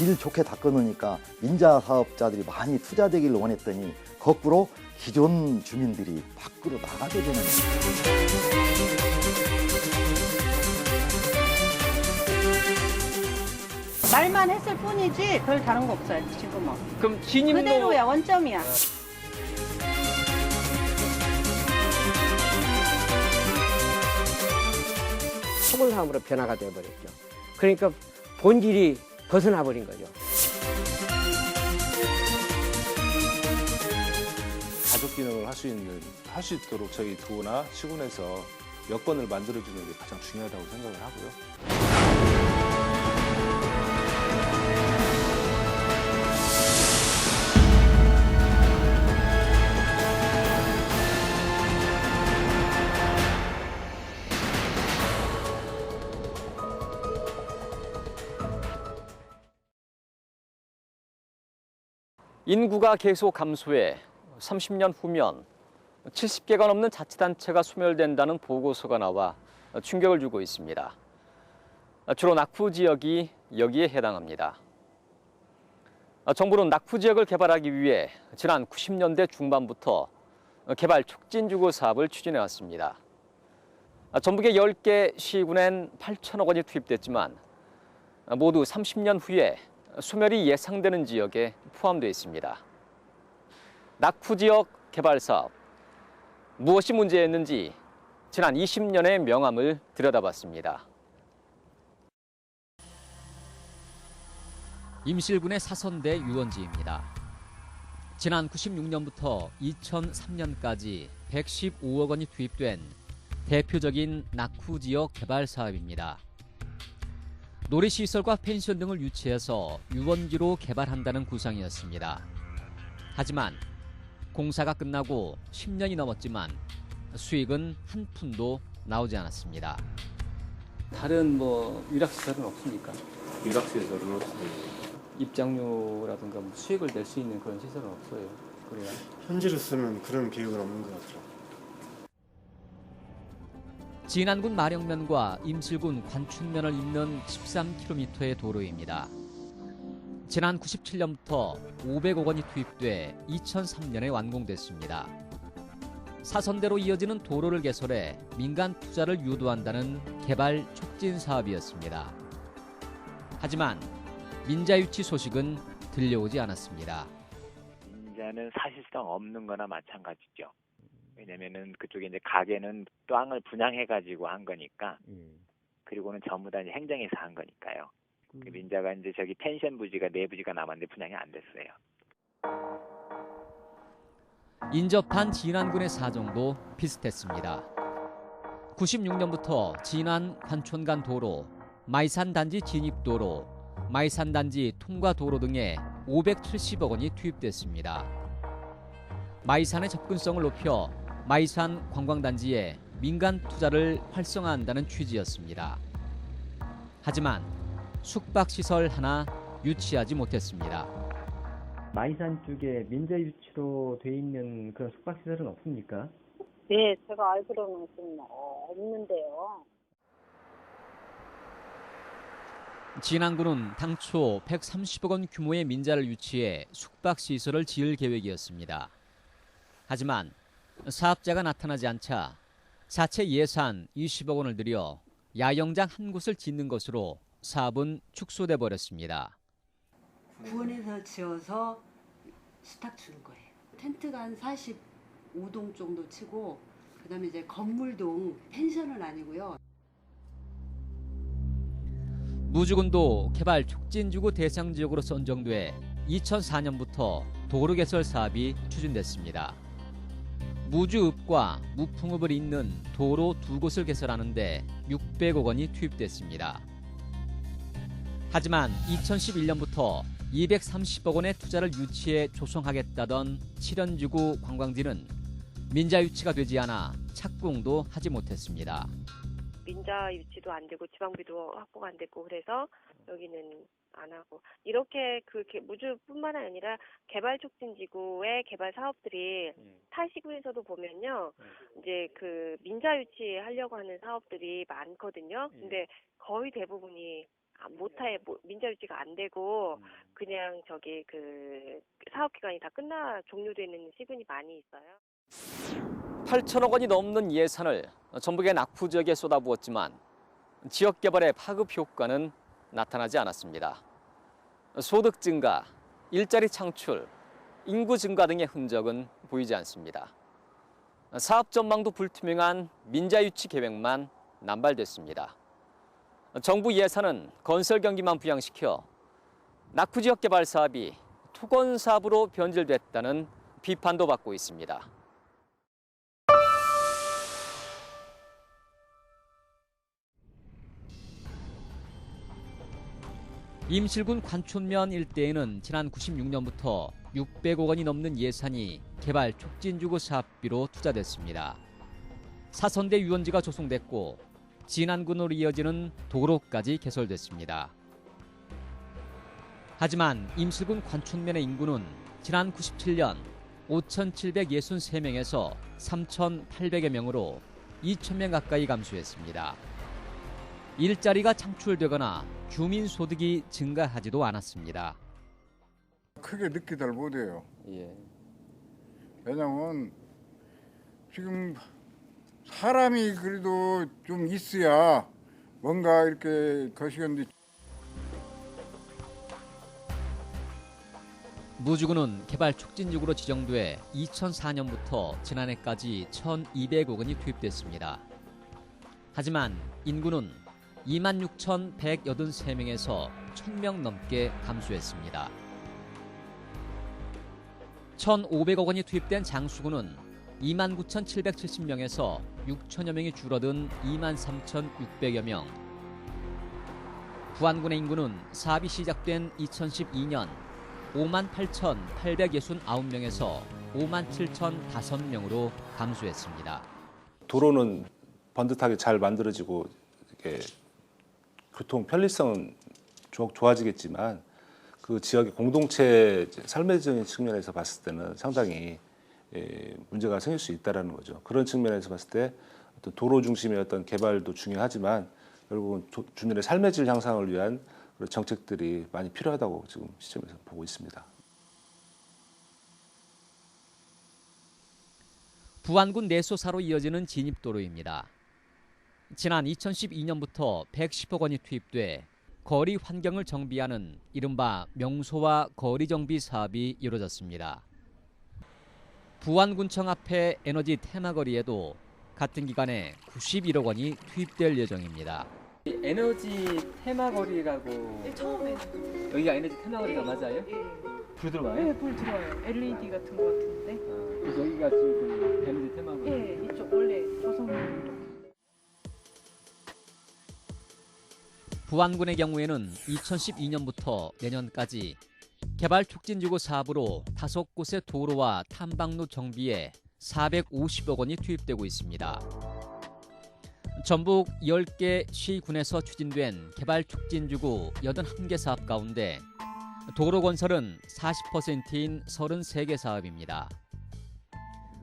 질 좋게 닦아놓으니까 민자 사업자들이 많이 투자되기를 원했더니 거꾸로 기존 주민들이 밖으로 나가게 되는 거예요. 말만 했을 뿐이지 별 다른 거 없어요, 지금은. 그럼 진입로 그대로야, 원점이야. 소굴함으로 변화가 되어버렸죠. 그러니까 본질이 벗어나 버린 거죠. 가족 기능을 할 수 있도록 저희 도나 시군에서 여건을 만들어주는 게 가장 중요하다고 생각을 하고요. 인구가 계속 감소해 30년 후면 70개가 넘는 자치단체가 소멸된다는 보고서가 나와 충격을 주고 있습니다. 주로 낙후 지역이 여기에 해당합니다. 정부는 낙후 지역을 개발하기 위해 지난 90년대 중반부터 개발 촉진주거 사업을 추진해 왔습니다. 전북의 10개 시군엔 8천억 원이 투입됐지만 모두 30년 후에 소멸이 예상되는 지역에 포함되어 있습니다. 낙후 지역 개발 사업, 무엇이 문제였는지 지난 20년의 명암을 들여다봤습니다. 임실군의 사선대 유원지입니다. 지난 96년부터 2003년까지 115억 원이 투입된 대표적인 낙후 지역 개발 사업입니다. 놀이시설과 펜션 등을 유치해서 유원지로 개발한다는 구상이었습니다. 하지만 공사가 끝나고 10년이 넘었지만 수익은 한 푼도 나오지 않았습니다. 다른 유락시설은 없습니까? 유락시설은 입장료라든가 수익을 낼 수 있는 그런 시설은 없어요. 그래야. 현지로서는 그런 계획은 없는 것 같아요. 진안군 마령면과 임실군 관춘면을 잇는 13km의 도로입니다. 지난 97년부터 500억 원이 투입돼 2003년에 완공됐습니다. 사선대로 이어지는 도로를 개설해 민간 투자를 유도한다는 개발 촉진 사업이었습니다. 하지만 민자 유치 소식은 들려오지 않았습니다. 민자는 사실상 없는 거나 마찬가지죠. 왜냐면은 그쪽에 이제 가게는 땅을 분양해가지고 한 거니까, 그리고는 전부 다 이제 행정에서 한 거니까요. 그 민자가 이제 저기 펜션 부지가 네 부지가 남았는데 분양이 안 됐어요. 인접한 진안군의 사정도 비슷했습니다. 96년부터 진안 관촌간 도로, 마이산 단지 진입도로, 마이산 단지 통과도로 등에 570억 원이 투입됐습니다. 마이산의 접근성을 높여 마이산 관광단지에 민간 투자를 활성화한다는 취지였습니다. 하지만 숙박시설 하나 유치하지 못했습니다. 마이산 쪽에 민자 유치로 돼 있는 그런 숙박시설은 없습니까? 네, 제가 알기로는 좀 없는데요. 진안군은 당초 130억 원 규모의 민자를 유치해 숙박시설을 지을 계획이었습니다. 하지만 사업자가 나타나지 않자 자체 예산 20억 원을 들여 야영장 한 곳을 짓는 것으로 사업은 축소돼 버렸습니다. 구원에서 지어서 수탁 준 거예요. 텐트가 한 45동 정도 치고 그다음에 이제 건물동 펜션은 아니고요. 무주군도 개발 촉진주거 대상 지역으로 선정돼 2004년부터 도로 개설 사업이 추진됐습니다. 무주읍과 무풍읍을 잇는 도로 두 곳을 개설하는데 600억 원이 투입됐습니다. 하지만 2011년부터 230억 원의 투자를 유치해 조성하겠다던 칠연주구 관광지는 민자 유치가 되지 않아 착공도 하지 못했습니다. 민자 유치도 안 되고 지방비도 확보가 안 됐고 그래서 여기는 안 하고 이렇게 그 무주뿐만 아니라 개발촉진지구의 개발 사업들이 타 시군에서도 보면요 이제 그 민자 유치하려고 하는 사업들이 많거든요. 근데 거의 대부분이 민자 유치가 안 되고 그냥 저기 그 사업 기간이 다 종료되는 시군이 많이 있어요. 8천억 원이 넘는 예산을 전북의 낙후 지역에 쏟아부었지만 지역 개발의 파급 효과는 나타나지 않았습니다. 소득 증가, 일자리 창출, 인구 증가 등의 흔적은 보이지 않습니다. 사업 전망도 불투명한 민자 유치 계획만 남발됐습니다. 정부 예산은 건설 경기만 부양시켜 낙후 지역 개발 사업이 토건 사업으로 변질됐다는 비판도 받고 있습니다. 임실군 관촌면 일대에는 지난 96년부터 600억 원이 넘는 예산이 개발 촉진주거 사업비로 투자됐습니다. 사선대 유원지가 조성됐고 진안군으로 이어지는 도로까지 개설됐습니다. 하지만 임실군 관촌면의 인구는 지난 97년 5,763명에서 3,800여 명으로 2,000명 가까이 감소했습니다. 일자리가 창출되거나 주민 소득이 증가하지도 않았습니다. 크게 느끼들 못해요. 왜냐면 지금 사람이 그래도 좀 있어야 뭔가 이렇게 거시건데. 무주군은 개발 촉진지구로 지정돼 2004년부터 지난해까지 1,200억 원이 투입됐습니다. 하지만 인구는 26,183명에서 1,000명 넘게 감소했습니다. 1,500억 원이 투입된 장수군은 29,770명에서 6천여 명이 줄어든 23,600여 명. 부안군의 인구는 사업이 시작된 2012년 58,869명에서 57,005명으로 감소했습니다. 도로는 번듯하게 잘 만들어지고 이렇게 교통 편리성은 좋아지겠지만 그 지역의 공동체 삶의적인 측면에서 봤을 때는 상당히 문제가 생길 수 있다는 거죠. 그런 측면에서 봤을 때 어떤 도로 중심의 어떤 개발도 중요하지만 결국은 주민의 삶의 질 향상을 위한 그런 정책들이 많이 필요하다고 지금 시점에서 보고 있습니다. 부안군 내소사로 이어지는 진입도로입니다. 지난 2012년부터 110억 원이 투입돼 거리 환경을 정비하는 이른바 명소와 거리 정비 사업이 이루어졌습니다. 부안군청 앞의 에너지 테마거리에도 같은 기간에 91억 원이 투입될 예정입니다. 에너지 테마거리라고 처음에 여기가 에너지 테마거리가 맞아요? 불 들어와요? 네, 불 들어와요. LED 같은 거 같은데. 그래서 여기가 지금 에너지 테마거리? 네, 이쪽 원래 조성. 부안군의 경우에는 2012년부터 내년까지 개발 촉진지구 사업으로 5곳의 도로와 탐방로 정비에 450억 원이 투입되고 있습니다. 전북 10개 시군에서 추진된 개발 촉진지구 81개 사업 가운데 도로 건설은 40%인 33개 사업입니다.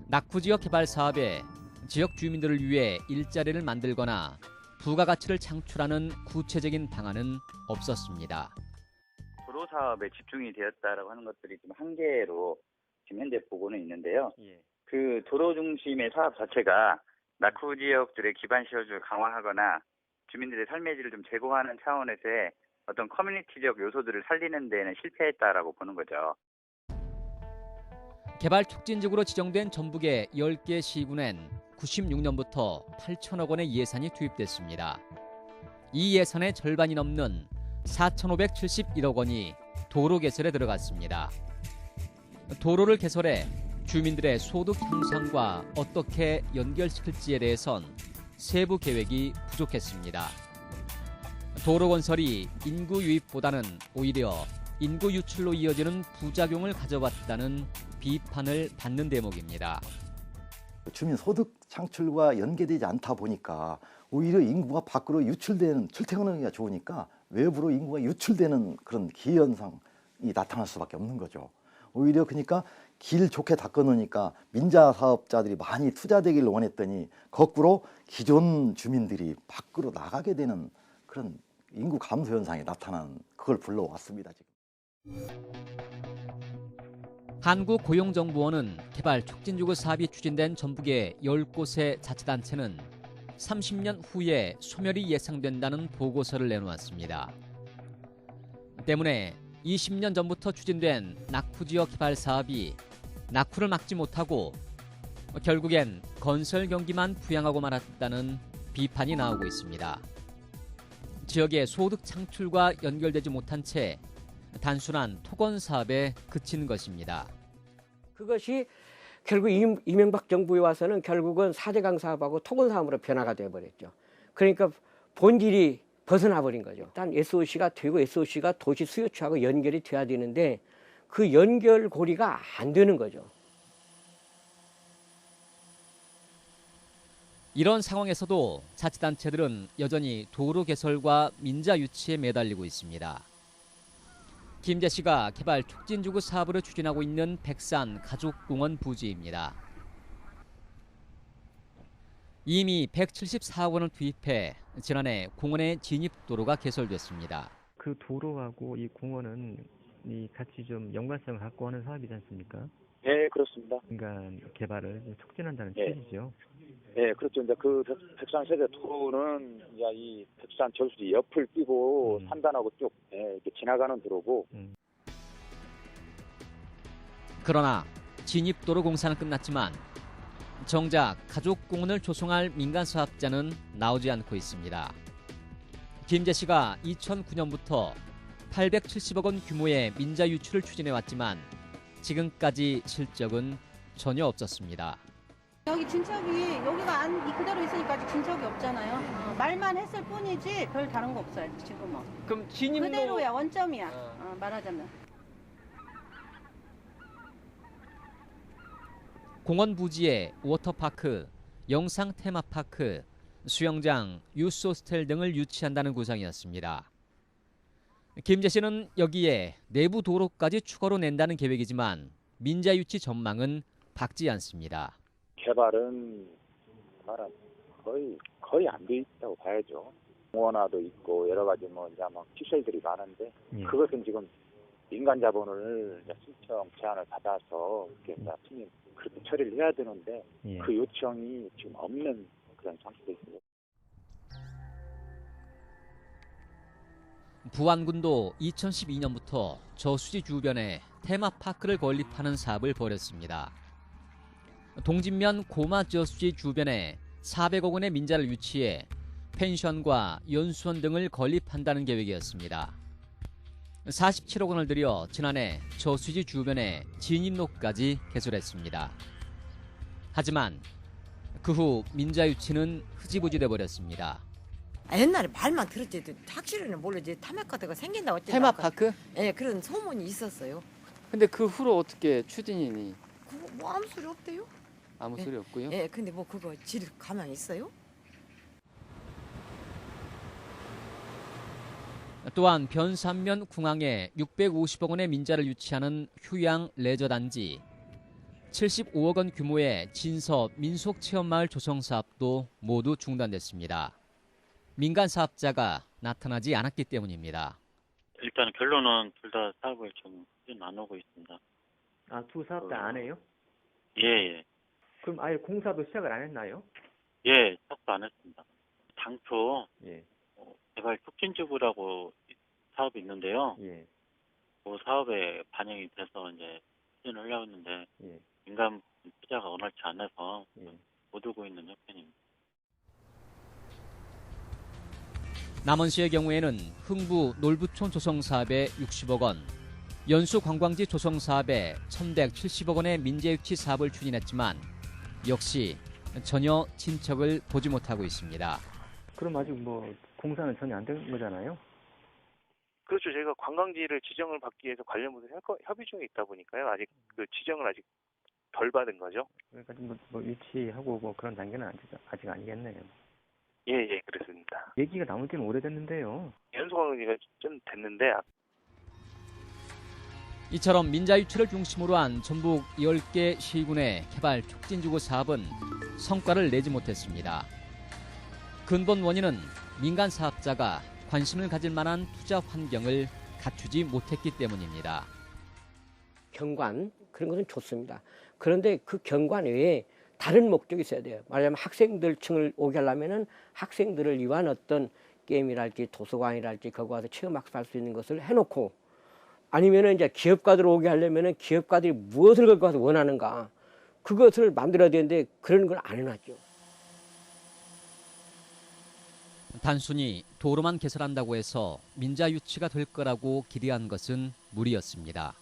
낙후지역 개발 사업에 지역 주민들을 위해 일자리를 만들거나 부가가치를 창출하는 구체적인 방안은 없었습니다. 도로 사업에 집중이 되었다라고 하는 것들이 좀 한계로 지금 현재 보고는 있는데요. 그 도로 중심의 사업 자체가 낙후 지역들의 기반 시설을 강화하거나 주민들의 삶의 질을 좀 제고하는 차원에서의 어떤 커뮤니티적 요소들을 살리는 데는 실패했다라고 보는 거죠. 개발 촉진지구로 지정된 전북의 10개 시군엔 96년부터 8천억 원의 예산이 투입됐습니다. 이 예산의 절반이 넘는 4,571억 원이 도로 개설에 들어갔습니다. 도로를 개설해 주민들의 소득 향상과 어떻게 연결시킬지에 대해선 세부 계획이 부족했습니다. 도로 건설이 인구 유입보다는 오히려 인구 유출로 이어지는 부작용을 가져왔다는 비판을 받는 대목입니다. 주민 소득 창출과 연계되지 않다 보니까 오히려 인구가 밖으로 유출되는, 출퇴근하기가 좋으니까 외부로 인구가 유출되는 그런 기현상이 나타날 수밖에 없는 거죠. 오히려 그러니까 길 좋게 닦아놓으니까 민자 사업자들이 많이 투자되기를 원했더니 거꾸로 기존 주민들이 밖으로 나가게 되는 그런 인구 감소 현상이 나타난 그걸 불러왔습니다. 지금. 한국고용정보원은 개발 촉진지구 사업이 추진된 전북의 10곳의 자치단체는 30년 후에 소멸이 예상된다는 보고서를 내놓았습니다. 때문에 20년 전부터 추진된 낙후지역 개발 사업이 낙후를 막지 못하고 결국엔 건설 경기만 부양하고 말았다는 비판이 나오고 있습니다. 지역의 소득 창출과 연결되지 못한 채 단순한 토건 사업에 그친 것입니다. 그것이 결국 이명박 정부에 와서는 결국은 4대강 사업하고 토건 사업으로 변화가 되어버렸죠. 그러니까 본질이 벗어나 버린 거죠. 일단 SOC가 되고 SOC가 도시 수요처하고 연결이 돼야 되는데 그 연결고리가 안 되는 거죠. 이런 상황에서도 자치단체들은 여전히 도로 개설과 민자 유치에 매달리고 있습니다. 김재 씨가 개발 촉진지구 사업을 추진하고 있는 백산 가족공원 부지입니다. 이미 174억 원을 투입해 지난해 공원의 진입도로가 개설됐습니다. 그 도로하고 이 공원은 같이 좀 연관성을 갖고 하는 사업이지 않습니까? 네, 그렇습니다. 인간 개발을 취진한다는 네. 뜻이죠. 네, 그렇죠. 이제 그 백산 세대 도로는 이제 이 백산 저수지 옆을 끼고 산단하고 쭉 이렇게 지나가는 도로고. 그러나 진입도로 공사는 끝났지만 정작 가족공원을 조성할 민간사업자는 나오지 않고 있습니다. 김재 씨가 2009년부터 870억 원 규모의 민자 유치를 추진해왔지만 지금까지 실적은 전혀 없었습니다. 여기 진척이 여기가 그대로 있으니까 아직 진척이 없잖아요. 말만 했을 뿐이지 별 다른 거 없어요 지금은. 그럼 진입로 그대로야 원점이야. 말하자면. 공원 부지에 워터파크, 영상 테마파크, 수영장, 유스 호스텔 등을 유치한다는 구상이었습니다. 김재 씨는 여기에 내부 도로까지 추가로 낸다는 계획이지만 민자 유치 전망은 밝지 않습니다. 개발은 거의 안 돼 있다고 봐야죠. 공원화도 있고 여러 가지 이제 시설들이 많은데 그것은 지금 민간 자본을 신청 제안을 받아서 이렇게 그렇게 처리를 해야 되는데 그 요청이 지금 없는 그런 상태에 있습니다. 부안군도 2012년부터 저수지 주변에 테마파크를 건립하는 사업을 벌였습니다. 동진면 고마 저수지 주변에 400억 원의 민자를 유치해 펜션과 연수원 등을 건립한다는 계획이었습니다. 47억 원을 들여 지난해 저수지 주변에 진입로까지 개설했습니다. 하지만 그 후 민자 유치는 흐지부지 돼버렸습니다. 옛날에 말만 들었지 확실히는 모르지 테마파크가 생긴다고 어쨌든 테마파크? 예, 그런 소문이 있었어요. 근데 그 후로 어떻게 추진이니? 그거 뭐 아무 소리 없대요? 아무 소리 없고요. 예, 근데 뭐 그거 질 가만히 있어요? 또한 변산면 궁항에 650억 원의 민자를 유치하는 휴양 레저단지, 75억 원 규모의 진서 민속체험마을 조성 사업도 모두 중단됐습니다. 민간 사업자가 나타나지 않았기 때문입니다. 일단 결론은 둘 다 사업을 좀 안 오고 있습니다. 아, 두 사업 다 안 해요? 예. 그럼 아예 공사도 시작을 안 했나요? 예, 시작도 안 했습니다. 당초 예. 개발 촉진지구라고 사업이 있는데요. 예. 그 사업에 반영이 돼서 이제 추진을 하려고 했는데 민간 투자가 원활치 않아서 못 오고 있는 형편입니다. 남원시의 경우에는 흥부 놀부촌 조성 사업에 60억 원, 연수 관광지 조성 사업에 1,170억 원의 민재 유치 사업을 추진했지만 역시 전혀 진척을 보지 못하고 있습니다. 그럼 아직 공사는 전혀 안 된 거잖아요? 그렇죠. 저희가 관광지를 지정을 받기 위해서 관련 부서 협의 중에 있다 보니까요. 아직 그 지정을 아직 덜 받은 거죠. 그러니까 유치하고 그런 단계는 아직 아니겠네요. 예, 그렇습니다. 얘기가 나온 지는 오래됐는데요. 연수관광지가 좀 됐는데. 이처럼 민자 유치를 중심으로 한 전북 10개 시군의 개발 촉진지구 사업은 성과를 내지 못했습니다. 근본 원인은 민간 사업자가 관심을 가질 만한 투자 환경을 갖추지 못했기 때문입니다. 경관 그런 것은 좋습니다. 그런데 그 경관 외에 다른 목적이 있어야 돼요. 말하자면 학생들층을 오게 하려면은 학생들을 위한 어떤 게임이랄지 도서관이랄지 거기 와서 체험학습할 수 있는 것을 해놓고, 아니면은 이제 기업가들 오게 하려면은 기업가들이 무엇을 갖고 와서 원하는가 그것을 만들어야 되는데 그런 걸 안 해놨죠. 단순히 도로만 개설한다고 해서 민자 유치가 될 거라고 기대한 것은 무리였습니다.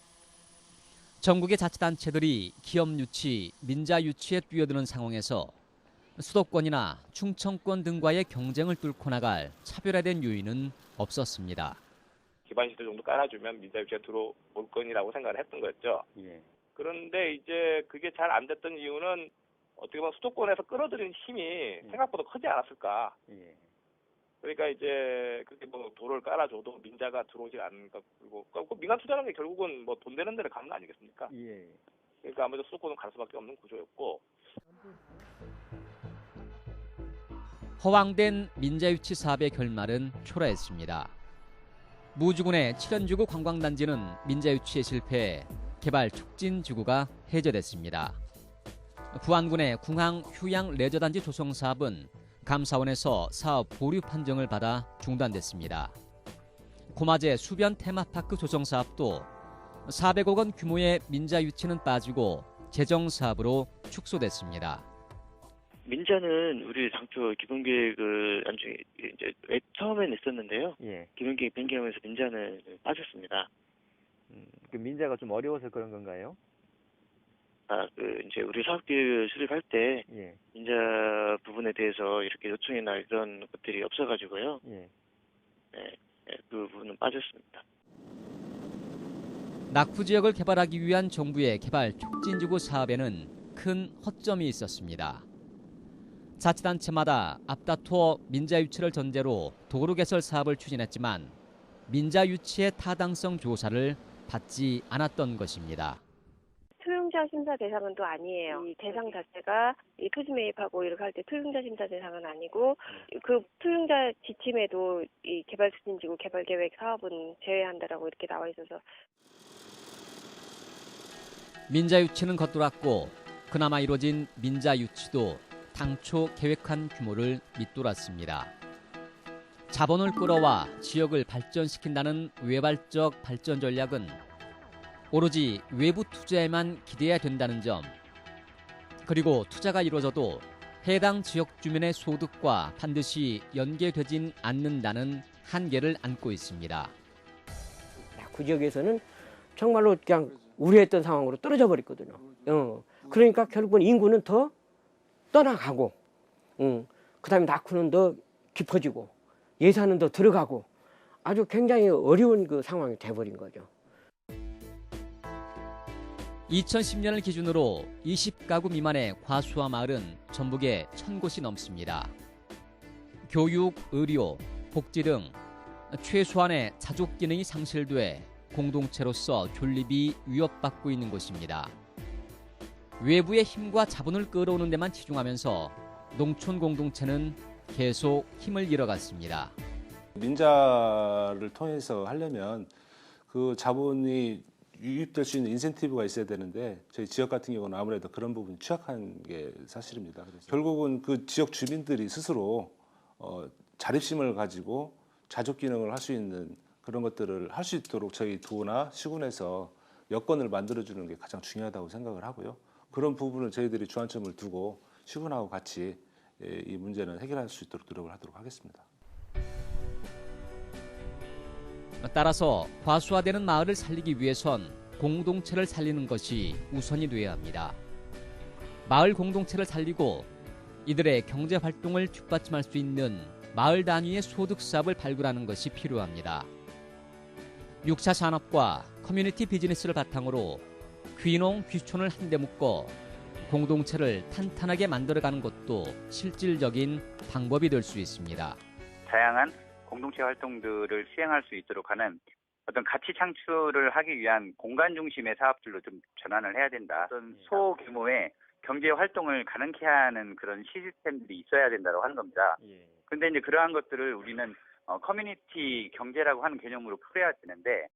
전국의 자치단체들이 기업 유치, 민자 유치에 뛰어드는 상황에서 수도권이나 충청권 등과의 경쟁을 뚫고 나갈 차별화된 요인은 없었습니다. 기반시설 정도 깔아주면 민자 유치가 들어올 거니라고 생각을 했던 거였죠. 그런데 이제 그게 잘 안 됐던 이유는 어떻게 보면 수도권에서 끌어들인 힘이 생각보다 크지 않았을까. 그러니까 이제 그렇게 뭐 도로를 깔아줘도 민자가 들어오지 않는 것, 그리고 그 민간 투자라는 게 결국은 뭐 돈 되는 데를 가는 거 아니겠습니까? 그러니까 아무래도 수도권은 갈 수밖에 없는 구조였고. 허황된 민자 유치 사업의 결말은 초라했습니다. 무주군의 7연주구 관광단지는 민자 유치에 실패해 개발 촉진지구가 해제됐습니다. 부안군의 궁항 휴양 레저단지 조성 사업은 감사원에서 사업 보류 판정을 받아 중단됐습니다. 고마제 수변 테마파크 조성 사업도 400억 원 규모의 민자 유치는 빠지고 재정 사업으로 축소됐습니다. 민자는 우리 당초 기본 계획을 나중에 이제 처음엔 냈었는데요. 기본 계획 변경하면서 민자는 빠졌습니다. 그 민자가 좀 어려워서 그런 건가요? 이제 우리 사업 계획을 수립할 때 민자 부분에 대해서 이렇게 요청이나 이런 것들이 없어가지고요. 그 부분은 빠졌습니다. 낙후 지역을 개발하기 위한 정부의 개발 촉진지구 사업에는 큰 허점이 있었습니다. 자치단체마다 앞다투어 민자 유치를 전제로 도로 개설 사업을 추진했지만 민자 유치의 타당성 조사를 받지 않았던 것입니다. 투용자 심사 대상은 또 아니에요. 이 대상 자체가 이 토지 매입하고 이렇게 할 때 투용자 심사 대상은 아니고, 그 투용자 지침에도 이 개발 추진지구 개발 계획 사업은 제외한다라고 이렇게 나와 있어서. 민자 유치는 겉돌았고 그나마 이루어진 민자 유치도 당초 계획한 규모를 밑돌았습니다. 자본을 끌어와 지역을 발전시킨다는 외발적 발전 전략은 오로지 외부 투자에만 기대해야 된다는 점, 그리고 투자가 이루어져도 해당 지역 주민의 소득과 반드시 연계되진 않는다는 한계를 안고 있습니다. 그 지역에서는 정말로 그냥 우려했던 상황으로 떨어져 버렸거든요. 그러니까 결국은 인구는 더 떠나가고, 그다음에 낙후는 더 깊어지고 예산은 더 들어가고 아주 굉장히 어려운 그 상황이 돼버린 거죠. 2010년을 기준으로 20가구 미만의 과수화 마을은 전국에 1000곳이 넘습니다. 교육, 의료, 복지 등 최소한의 자족 기능이 상실돼 공동체로서 존립이 위협받고 있는 곳입니다. 외부의 힘과 자본을 끌어오는 데만 치중하면서 농촌 공동체는 계속 힘을 잃어갔습니다. 민자를 통해서 하려면 그 자본이 유입될 수 있는 인센티브가 있어야 되는데 저희 지역 같은 경우는 아무래도 그런 부분이 취약한 게 사실입니다. 그래서 결국은 그 지역 주민들이 스스로 자립심을 가지고 자족 기능을 할 수 있는 그런 것들을 할 수 있도록 저희 도나 시군에서 여건을 만들어주는 게 가장 중요하다고 생각을 하고요. 그런 부분을 저희들이 주안점을 두고 시군하고 같이 이 문제는 해결할 수 있도록 노력을 하도록 하겠습니다. 따라서 과수화되는 마을을 살리기 위해선 공동체를 살리는 것이 우선이 되어야 합니다. 마을 공동체를 살리고 이들의 경제 활동을 뒷받침할 수 있는 마을 단위의 소득 사업을 발굴하는 것이 필요합니다. 6차 산업과 커뮤니티 비즈니스를 바탕으로 귀농 귀촌을 한데 묶어 공동체를 탄탄하게 만들어가는 것도 실질적인 방법이 될 수 있습니다. 다양한 공동체 활동들을 시행할 수 있도록 하는 어떤 가치 창출을 하기 위한 공간 중심의 사업들로 좀 전환을 해야 된다. 어떤 소규모의 경제 활동을 가능케 하는 그런 시스템들이 있어야 된다고 하는 겁니다. 그런데 이제 그러한 것들을 우리는 커뮤니티 경제라고 하는 개념으로 풀어야 되는데